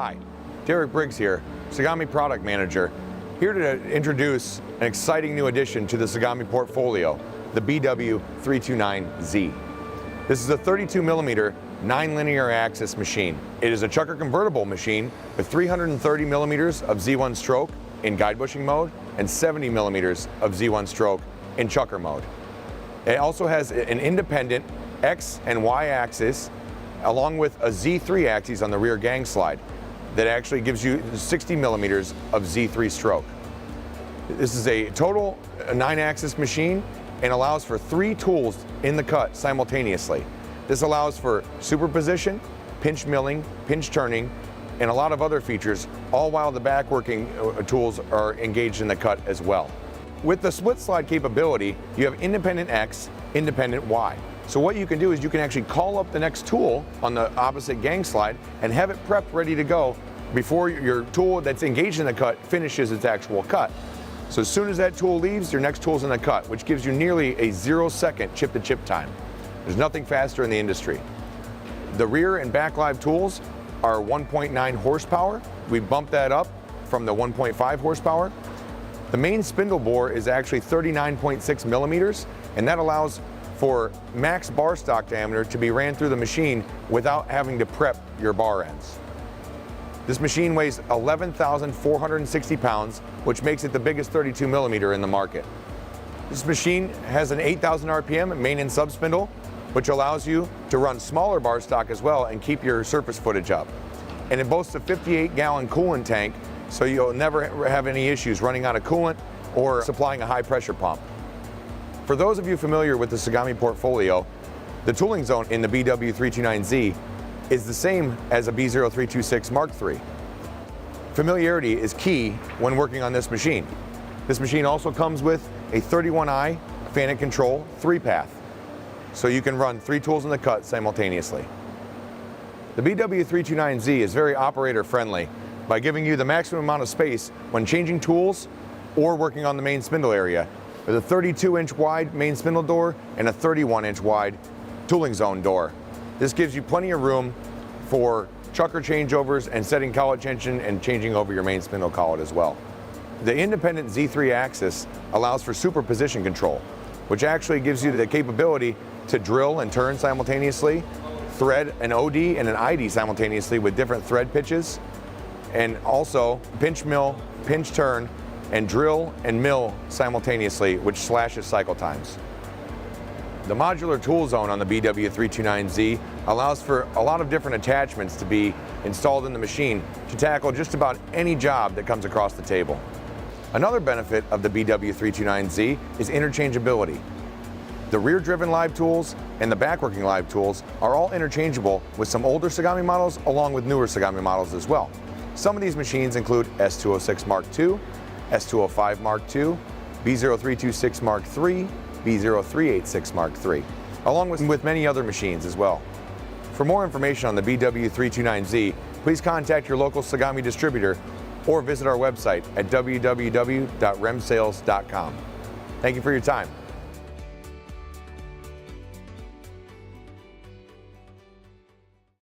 Hi, Derek Briggs here, Tsugami Product Manager, here to introduce an exciting new addition to the Tsugami portfolio, the BW329Z. This is a 32mm 9-linear axis machine. It is a chucker convertible machine with 330 millimeters of Z1 stroke in guide bushing mode and 70 millimeters of Z1 stroke in chucker mode. It also has an independent X and Y axis along with a Z3 axis on the rear gang slide that actually gives you 60 millimeters of Z3 stroke. This is a total 9-axis machine and allows for 3 tools in the cut simultaneously. This allows for superposition, pinch milling, pinch turning, and a lot of other features, all while the back working tools are engaged in the cut as well. With the split slide capability, you have independent X, independent Y. So what you can do is you can actually call up the next tool on the opposite gang slide and have it prepped ready to go before your tool that's engaged in the cut finishes its actual cut. So as soon as that tool leaves, your next tool's in the cut, which gives you nearly a 0-second chip-to-chip time. There's nothing faster in the industry. The rear and back live tools are 1.9 horsepower. We bumped that up from the 1.5 horsepower. The main spindle bore is actually 39.6 millimeters, and that allows for max bar stock diameter to be ran through the machine without having to prep your bar ends. This machine weighs 11,460 pounds, which makes it the biggest 32 millimeter in the market. This machine has an 8,000 RPM main and sub spindle, which allows you to run smaller bar stock as well and keep your surface footage up. And it boasts a 58-gallon coolant tank, so you'll never have any issues running out of coolant or supplying a high pressure pump. For those of you familiar with the Tsugami portfolio, the tooling zone in the BW329Z is the same as a B0326 Mark III. Familiarity is key when working on this machine. This machine also comes with a 31i fan and control 3-path, so you can run 3 tools in the cut simultaneously. The BW329Z is very operator friendly by giving you the maximum amount of space when changing tools or working on the main spindle area, with a 32-inch wide main spindle door and a 31-inch wide tooling zone door. This gives you plenty of room for chucker changeovers and setting collet tension and changing over your main spindle collet as well. The independent Z3 axis allows for superposition control, which actually gives you the capability to drill and turn simultaneously, thread an OD and an ID simultaneously with different thread pitches, and also pinch mill, pinch turn, and drill and mill simultaneously, which slashes cycle times. The modular tool zone on the BW329Z allows for a lot of different attachments to be installed in the machine to tackle just about any job that comes across the table. Another benefit of the BW329Z is interchangeability. The rear-driven live tools and the back-working live tools are all interchangeable with some older Tsugami models along with newer Tsugami models as well. Some of these machines include S206 Mark II, S205 Mark II, B0326 Mark III, B0386 Mark III, along with many other machines as well. For more information on the BW329Z, please contact your local Tsugami distributor or visit our website at www.remsales.com. Thank you for your time.